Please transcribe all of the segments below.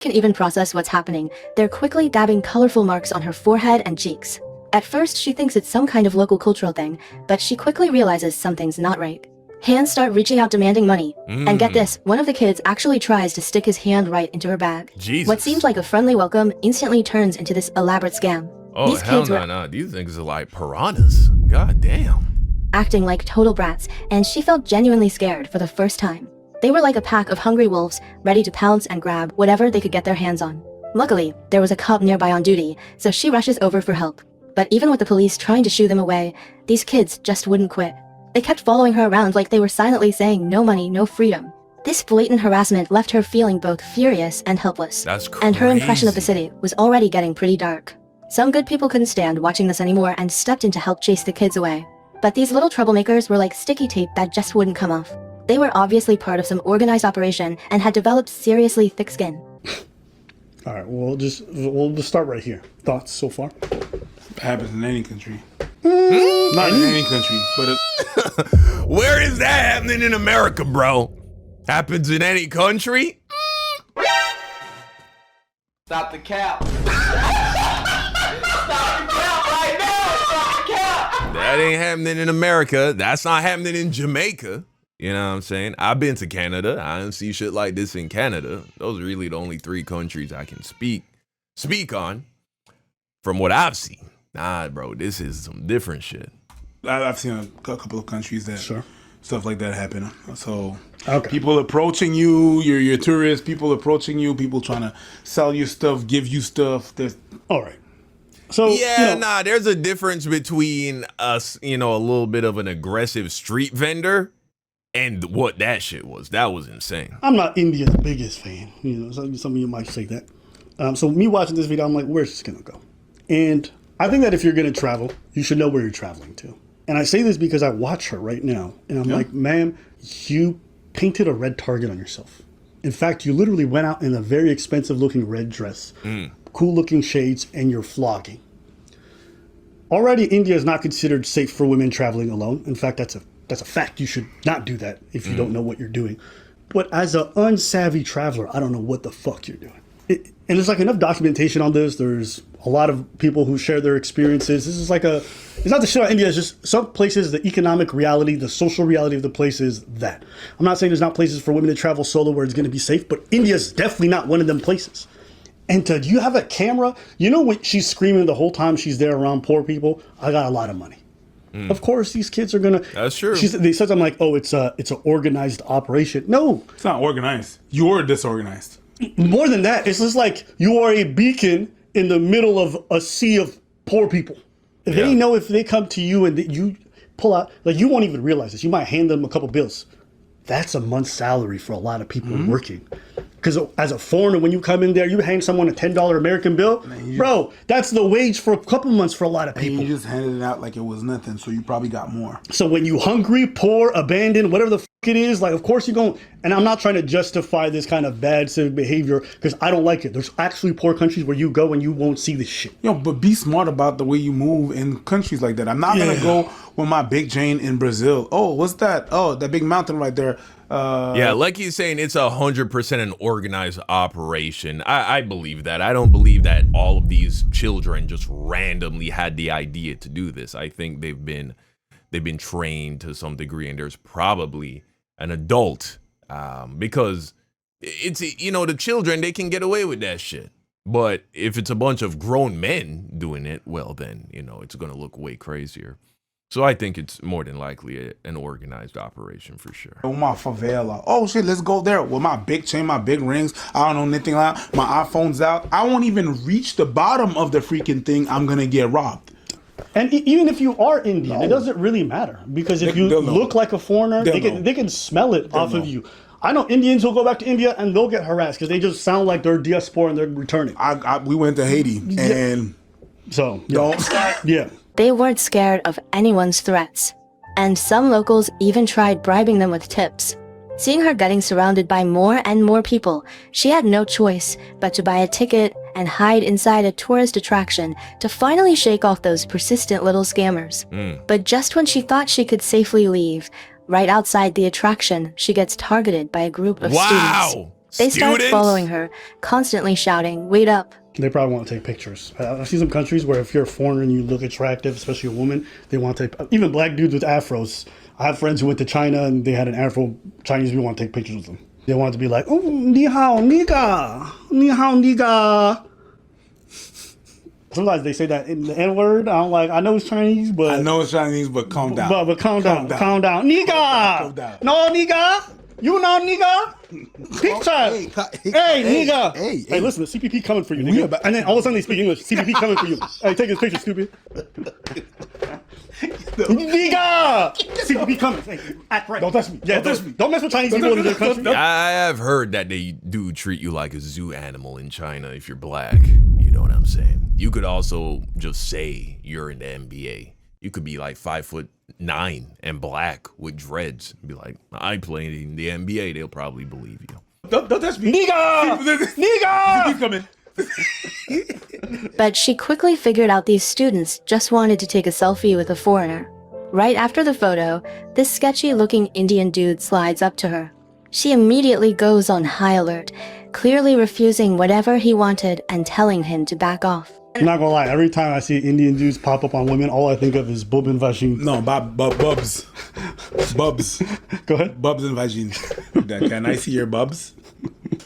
Can even process what's happening. They're quickly dabbing colorful marks on her forehead and cheeks. At first, she thinks it's some kind of local cultural thing, but she quickly realizes something's not right. Hands start reaching out demanding money. And get this, one of the kids actually tries to stick his hand right into her bag. Jesus. What seems like a friendly welcome instantly turns into this elaborate scam. Oh, hell no. These things are like piranhas. God damn. Acting like total brats, and she felt genuinely scared for the first time. They were like a pack of hungry wolves, ready to pounce and grab whatever they could get their hands on. Luckily, there was a cop nearby on duty, so she rushes over for help. But even with the police trying to shoo them away, these kids just wouldn't quit. They kept following her around like they were silently saying no money, no freedom. This blatant harassment left her feeling both furious and helpless. That's crazy. And her impression of the city was already getting pretty dark. Some good people couldn't stand watching this anymore and stepped in to help chase the kids away. But these little troublemakers were like sticky tape that just wouldn't come off. They were obviously part of some organized operation and had developed seriously thick skin. All right, we'll just start right here. Thoughts so far? It happens in any country. Not in any country, but where is that happening in America, bro? Happens in any country? Stop the cap. Stop the cap right now. Stop the cap. That ain't happening in America. That's not happening in Jamaica. You know what I'm saying? I've been to Canada. I didn't see shit like this in Canada. Those are really the only 3 countries I can speak on from what I've seen. Nah, bro, this is some different shit. I've seen a couple of countries that stuff like that happen. So okay. People approaching you, you're tourists, people approaching you, people trying to sell you stuff, give you stuff. All right. So yeah, there's a difference between us, a little bit of an aggressive street vendor and what that shit was. That was insane. I'm not India's biggest fan. Some of you might say that. So me watching this video, I'm like, where's this gonna go? And I think that if you're gonna travel, you should know where you're traveling to. And I say this because I watch her right now, and I'm like, ma'am, you painted a red target on yourself. In fact, you literally went out in a very expensive looking red dress, cool looking shades, and you're vlogging. Already, India is not considered safe for women traveling alone. In fact, that's a fact. You should not do that if you don't know what you're doing. But as an unsavvy traveler, I don't know what the fuck you're doing. And there's like enough documentation on this. There's a lot of people who share their experiences. This is like it's not the shit on India. It's just some places, the economic reality, the social reality of the place is that. I'm not saying there's not places for women to travel solo where it's going to be safe, but India's definitely not one of them places. And do you have a camera? You know what she's screaming the whole time she's there around poor people? I got a lot of money. Of course, these kids are gonna. That's true. They said something like, "Oh, it's an organized operation." No, it's not organized. You're disorganized. More than that, it's just like you are a beacon in the middle of a sea of poor people. If they know, if they come to you and you pull out, like you won't even realize this. You might hand them a couple bills. That's a month's salary for a lot of people working. Because as a foreigner, when you come in there, you hand someone a $10 American bill. Bro, that's the wage for a couple months for a lot of people. And you just handed it out like it was nothing, so you probably got more. So when you hungry, poor, abandoned, whatever the fuck it is, like, of course you're going, and I'm not trying to justify this kind of bad civic behavior, because I don't like it. There's actually poor countries where you go and you won't see this shit. But be smart about the way you move in countries like that. I'm not going to go with my big chain in Brazil. Oh, what's that? Oh, that big mountain right there. Like he's saying, it's 100% an organized operation. I believe that. I don't believe that all of these children just randomly had the idea to do this. I think they've been trained to some degree, and there's probably an adult because it's the children, they can get away with that shit. But if it's a bunch of grown men doing it, well then it's gonna look way crazier. So I think it's more than likely an organized operation for sure. On my favela. Oh shit, let's go there with my big chain, my big rings. I don't know anything like that. My iPhone's out. I won't even reach the bottom of the freaking thing. I'm gonna get robbed. And even if you are Indian, it doesn't really matter. Because if you look like a foreigner, they can smell it off of you. I know Indians who'll go back to India and they'll get harassed because they just sound like they're diaspora and they're returning. We went to Haiti and so They weren't scared of anyone's threats, and some locals even tried bribing them with tips. Seeing her getting surrounded by more and more people, she had no choice but to buy a ticket and hide inside a tourist attraction to finally shake off those persistent little scammers. But just when she thought she could safely leave, right outside the attraction, she gets targeted by a group of students. They start Students? following her, constantly shouting, "Wait up." They probably want to take pictures. I've seen some countries where if you're a foreigner and you look attractive, especially a woman, they want to take, even black dudes with afros. I have friends who went to China and they had an afro. Chinese people want to take pictures with them. They want to be like, oh, ni hao, nigga. Ni hao, nigga. Sometimes they say that in the N-word. I'm like, I know it's Chinese, but... I know it's Chinese, but calm down. But calm down. Calm down. Nigga. Calm down. No, nigga. You know, nigga. Picture. Hey, nigga. Hey, listen, the CPP coming for you, nigga. And then all of a sudden they speak English. CPP coming for you. Hey, take this picture, stupid. Nigga. CPP coming. Hey, act right. Don't touch me. Yeah, don't touch me. Don't mess with Chinese people in their country. I have heard that they do treat you like a zoo animal in China if you're black. You know what I'm saying? You could also just say you're in the NBA. You could be like 5'9" and black with dreads. Be like, I play in the NBA. They'll probably believe you. Don't touch me. Nigga! Nigga! Keep coming. But she quickly figured out these students just wanted to take a selfie with a foreigner. Right after the photo, this sketchy-looking Indian dude slides up to her. She immediately goes on high alert, clearly refusing whatever he wanted and telling him to back off. I'm not gonna lie, every time I see Indian dudes pop up on women, all I think of is boob and vagine. No, bubs. Bubs. Go ahead. Bubs and vagine. Can I see your bubs?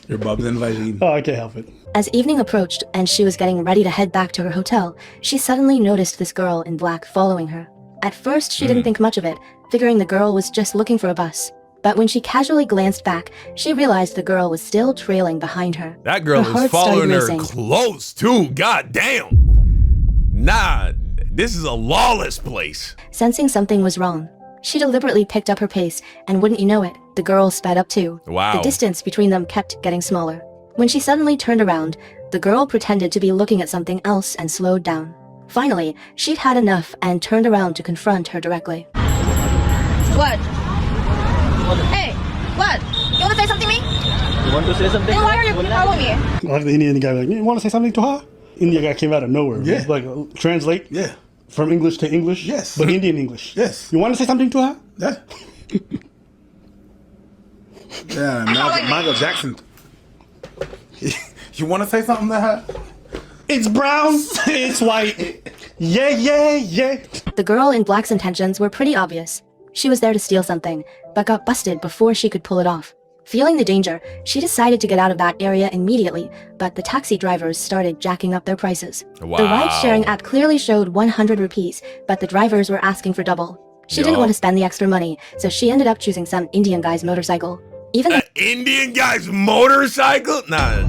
Your bubs and vagine. Oh, I can't help it. As evening approached and she was getting ready to head back to her hotel, she suddenly noticed this girl in black following her. At first, she didn't think much of it, figuring the girl was just looking for a bus. But when she casually glanced back, she realized the girl was still trailing behind her. That girl Her is heart following her started racing. close too. God damn. Nah, this is a lawless place. Sensing something was wrong, she deliberately picked up her pace, and wouldn't you know it, the girl sped up too. Wow. The distance between them kept getting smaller. When she suddenly turned around, the girl pretended to be looking at something else and slowed down. Finally, she'd had enough and turned around to confront her directly. What? Hey, what? You want to say something to me? You want to say something? Then why are you following me? Like the Indian guy, like, you want to say something to her? Indian guy came out of nowhere. Yeah. He's like, translate. Yeah. From English to English. Yes. But Indian English. Yes. You want to say something to her? Yeah. Yeah, Michael Jackson. You want to say something to her? It's brown. It's white. Yeah, yeah, yeah. The girl in black's intentions were pretty obvious. She was there to steal something, but got busted before she could pull it off. Feeling the danger, she decided to get out of that area immediately, but the taxi drivers started jacking up their prices. Wow. The ride-sharing app clearly showed 100 rupees, but the drivers were asking for double. She didn't Yup. want to spend the extra money, so she ended up choosing some Indian guy's motorcycle. Even though Indian guy's motorcycle? Nah,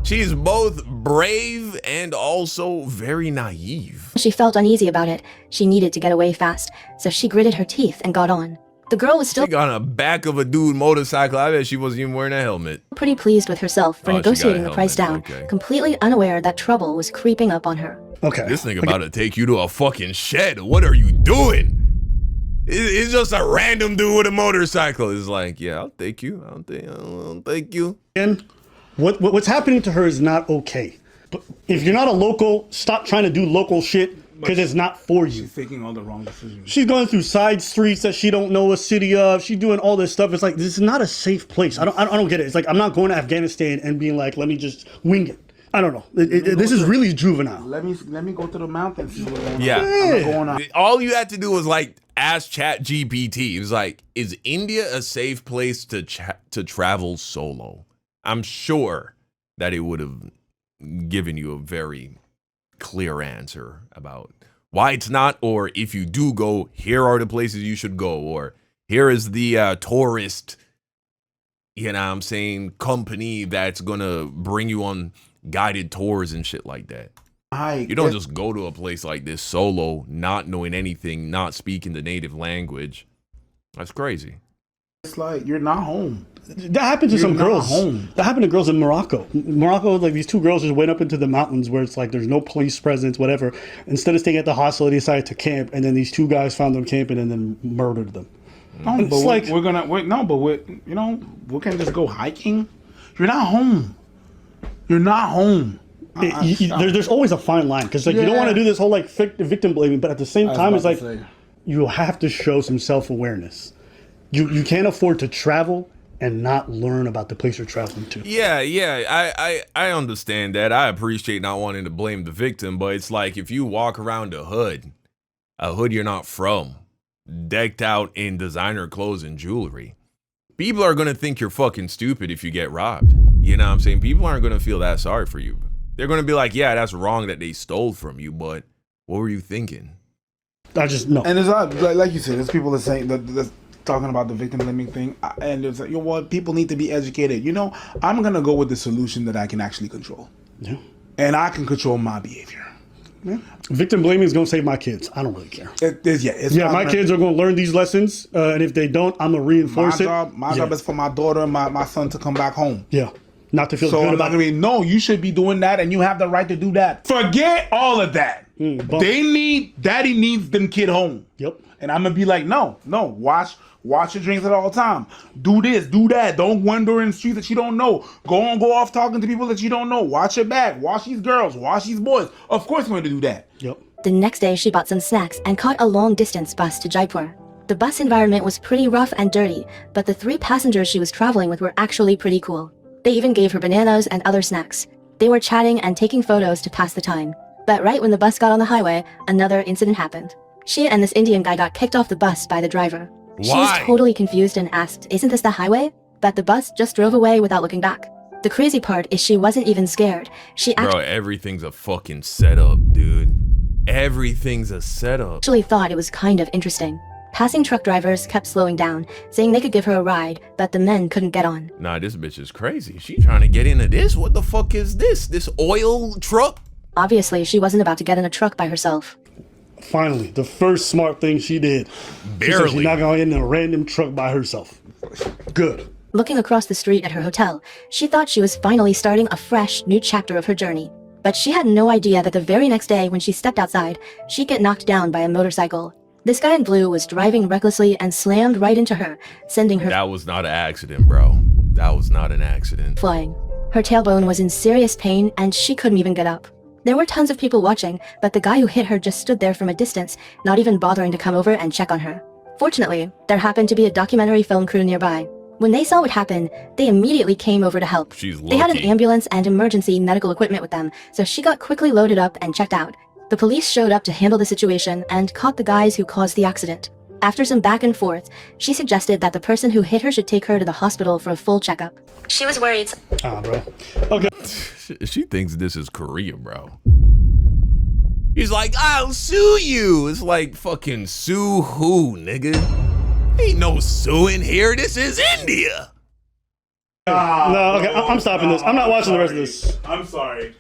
she's both brave and also very naive. she felt uneasy about it, she needed to get away fast, so she gritted her teeth and got on. The girl was still She got on the back of a dude motorcycle. I bet she wasn't even wearing a helmet. pretty pleased with herself for Oh, she got a negotiating the price down, helmet, okay. completely unaware that trouble was creeping up on her. Okay. This nigga about to take you to a fucking shed. What are you doing? It's just a random dude with a motorcycle. It's like, yeah, I'll take you. I'll take you. And what's happening to her is not okay. But if you're not a local, stop trying to do local shit because it's not for you. She's taking all the wrong decisions. She's going through side streets that she don't know a city of. She's doing all this stuff. It's like, this is not a safe place. I don't get it. It's like, I'm not going to Afghanistan and being like, let me just wing it. I don't know. This is really juvenile. Let me go to the mountains. See what's going on. Yeah. I'm going on. All you had to do was like ask ChatGPT. It was like, is India a safe place to travel solo? I'm sure that it would have given you a very clear answer about why it's not, or if you do go, here are the places you should go, or here is the tourist, you know what I'm saying, company that's gonna bring you on guided tours and shit like that. You don't just go to a place like this solo, not knowing anything, not speaking the native language. That's crazy. It's like you're not home. That happened to You're some not girls. home. That happened to girls in Morocco. Morocco, like these two girls just went up into the mountains where it's like there's no police presence, whatever. Instead of staying at the hostel, they decided to camp, and then these two guys found them camping and then murdered them. No, It's but like- we're gonna wait. No, but we can just go hiking. You're not home. You're not home. There's always a fine line because like you don't Yeah. want to do this whole like victim blaming, but at the same time, it's like say. you have to show some self-awareness. You can't afford to travel and not learn about the place you're traveling to. Yeah, I understand that. I appreciate not wanting to blame the victim, but it's like if you walk around a hood you're not from, decked out in designer clothes and jewelry, people are gonna think you're fucking stupid if you get robbed. You know what I'm saying? People aren't gonna feel that sorry for you. They're gonna be like, yeah, that's wrong that they stole from you, but what were you thinking? I just no. And there's a lot, like you said, there's people that say that's talking about the victim blaming thing, and there's like, you know what, people need to be educated. You know, I'm gonna go with the solution that I can actually control, and I can control my behavior. Yeah. Victim blaming is gonna save my kids. I don't really care. My kids are gonna learn these lessons, and if they don't, I'm gonna reinforce it. My job is for my daughter and my son to come back home. Yeah, not to feel so good I'm about not gonna be, no, you should be doing that, and you have the right to do that. Forget all of that. Daddy needs them kid home. Yep. And I'm gonna be like, no, watch your drinks at all time. Do this, do that. Don't wander in the streets that you don't know. Go off talking to people that you don't know. Watch your back. Watch these girls. Watch these boys. Of course, I'm going to do that. Yep. The next day, she bought some snacks and caught a long-distance bus to Jaipur. The bus environment was pretty rough and dirty, but the 3 passengers she was traveling with were actually pretty cool. They even gave her bananas and other snacks. They were chatting and taking photos to pass the time. But right when the bus got on the highway, another incident happened. She and this Indian guy got kicked off the bus by the driver. Why? She was totally confused and asked, "Isn't this the highway?" But the bus just drove away without looking back. The crazy part is she wasn't even scared. Bro, everything's a fucking setup, dude. Everything's a setup. Actually thought it was kind of interesting. Passing truck drivers kept slowing down, saying they could give her a ride, but the men couldn't get on. Nah, this bitch is crazy. She trying to get into this? What the fuck is this? This oil truck? Obviously, she wasn't about to get in a truck by herself. Finally, the first smart thing she did. She said she's not going to get in a random truck by herself. Good. Looking across the street at her hotel, she thought she was finally starting a fresh, new chapter of her journey. But she had no idea that the very next day when she stepped outside, she'd get knocked down by a motorcycle. This guy in blue was driving recklessly and slammed right into her, sending her— That was not an accident, bro. That was not an accident. flying. Her tailbone was in serious pain and she couldn't even get up. There were tons of people watching, but the guy who hit her just stood there from a distance, not even bothering to come over and check on her. Fortunately, there happened to be a documentary film crew nearby. When they saw what happened, they immediately came over to help. She's lucky. They had an ambulance and emergency medical equipment with them, so she got quickly loaded up and checked out. The police showed up to handle the situation and caught the guys who caused the accident. After some back and forth, she suggested that the person who hit her should take her to the hospital for a full checkup. She was worried. Bro. Okay. She thinks this is Korea, bro. He's like, I'll sue you. It's like, fucking sue who, nigga? Ain't no suing here. This is India. No, okay, I'm stopping this. I'm not watching the rest of this. I'm sorry.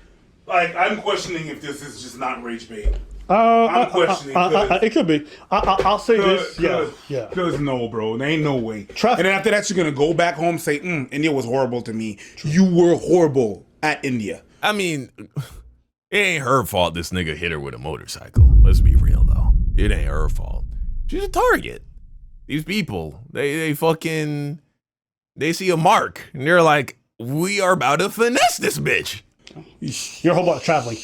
Like, I'm questioning if this is just not rage bait. I'm questioning. It could be. I'll say this. Yeah. Because no, bro. There ain't no way. Traffic. And then after that, you're going to go back home and say, India was horrible to me. You were horrible at India. I mean, it ain't her fault this nigga hit her with a motorcycle. Let's be real, though. It ain't her fault. She's a target. These people, they see a mark, and they're like, we are about to finesse this bitch. You're whole about traveling.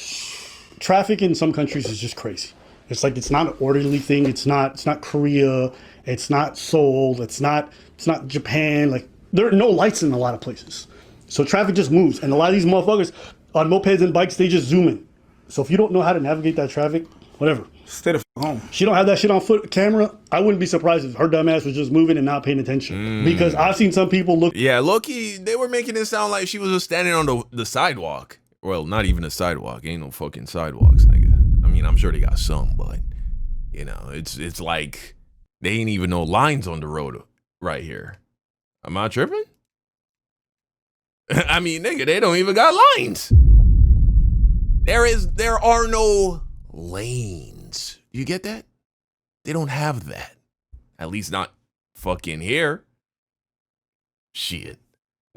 Traffic in some countries is just crazy. It's like, it's not an orderly thing. It's not Korea. It's not Seoul. It's not Japan. Like, there are no lights in a lot of places. So traffic just moves. And a lot of these motherfuckers on mopeds and bikes, they just zoom in. So if you don't know how to navigate that traffic, whatever. Stay the f home. She don't have that shit on camera. I wouldn't be surprised if her dumb ass was just moving and not paying attention. Because I've seen some people look. Yeah, low-key, they were making it sound like she was just standing on the sidewalk. Well, not even a sidewalk. Ain't no fucking sidewalks, nigga. I mean, I'm sure they got some, but, you know, it's like they ain't even no lines on the road right here. Am I tripping? I mean, nigga, they don't even got lines. There are no lanes. You get that? They don't have that. At least not fucking here. Shit.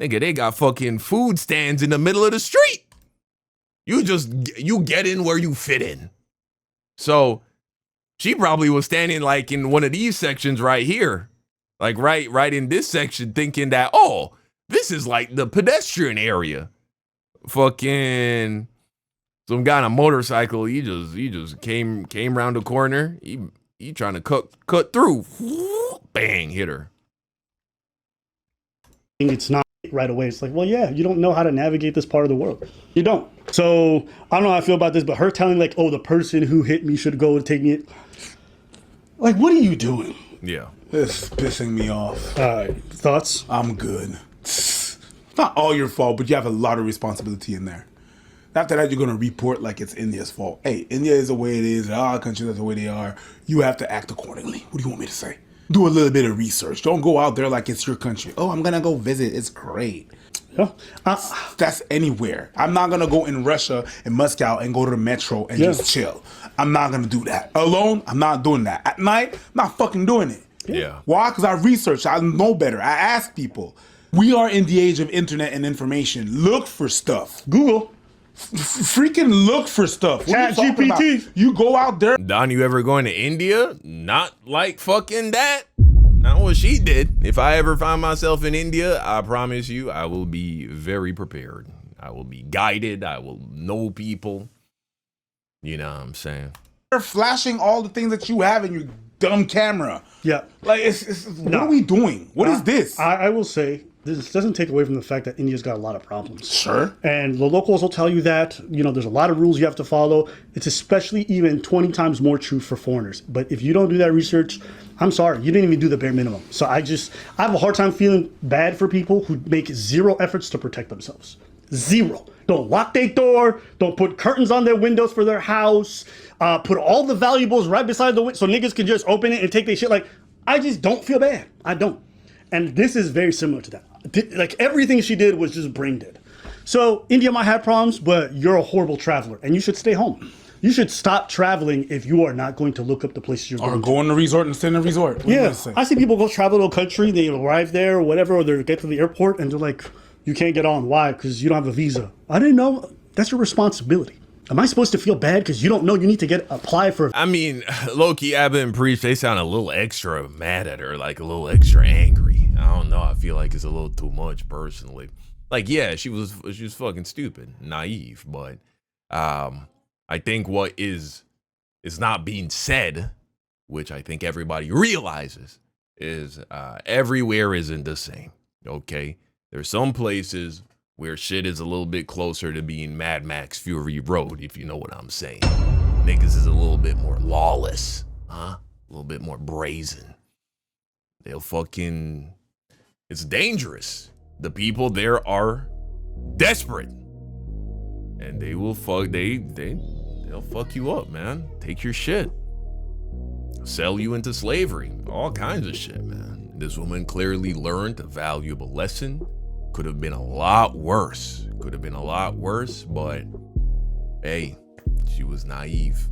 Nigga, they got fucking food stands in the middle of the street. You get in where you fit in. So she probably was standing like in one of these sections right here. Like right in this section, thinking that, oh, this is like the pedestrian area. Fucking some guy on a motorcycle, he just came around the corner. He trying to cut through. Bang, hit her. it's not right away. It's like, well, yeah, you don't know how to navigate this part of the world. You don't. So I don't know how I feel about this, but her telling like, oh, the person who hit me should go and take me. Like, what are you doing? Yeah. It's pissing me off. All right, thoughts? I'm good. It's not all your fault, but you have a lot of responsibility in there. After that, you're going to report like it's India's fault. Hey, India is the way it is. Our countries are the way they are. You have to act accordingly. What do you want me to say? Do a little bit of research. Don't go out there like it's your country. Oh, I'm going to go visit. It's great. Yeah. That's anywhere. I'm not going to go in Russia, in Moscow, and go to the metro and just chill. I'm not going to do that. Alone, I'm not doing that. At night, I'm not fucking doing it. Yeah. Why? Because I research. I know better. I ask people. We are in the age of internet and information. Look for stuff. Google. Freaking look for stuff. What are you talking about? ChatGPT. You go out there. Don, you ever going to India? Not like fucking that. Not what she did. If I ever find myself in India, I promise you, I will be very prepared. I will be guided. I will know people. You know what I'm saying? You're flashing all the things that you have in your dumb camera. Yeah. Like, what are we doing? What is this? I will say, this doesn't take away from the fact that India's got a lot of problems. Sure. And the locals will tell you that, there's a lot of rules you have to follow. It's especially even 20 times more true for foreigners. But if you don't do that research, I'm sorry, you didn't even do the bare minimum. So I have a hard time feeling bad for people who make zero efforts to protect themselves. Zero. Don't lock their door. Don't put curtains on their windows for their house. Put all the valuables right beside the window so niggas can just open it and take their shit. Like, I just don't feel bad. I don't. And this is very similar to that. Like, everything she did was just brain dead. So India might have problems, but you're a horrible traveler and you should stay home. You should stop traveling if you are not going to look up the places you're going Or to. go on the resort and stay in the resort. What are you gonna say? I see people go travel to a country, they arrive there or whatever, or they get to the airport and they're like, you can't get on. Why? Because you don't have a visa. I didn't know. That's your responsibility. Am I supposed to feel bad because you don't know you need to apply for? I mean, low-key, Abba and Priest, they sound a little extra mad at her, like a little extra angry. I don't know. I feel like it's a little too much personally. Like, yeah, she was fucking stupid, naive, but I think what is not being said, which I think everybody realizes, is everywhere isn't the same. Okay, there's some places where shit is a little bit closer to being Mad Max Fury Road, if you know what I'm saying. Niggas is a little bit more lawless, huh? A little bit more brazen. They'll fucking, it's dangerous. The people there are desperate. And they will they'll fuck you up, man. Take your shit. Sell you into slavery. All kinds of shit, man. This woman clearly learned a valuable lesson. Could have been a lot worse. But hey, she was naive.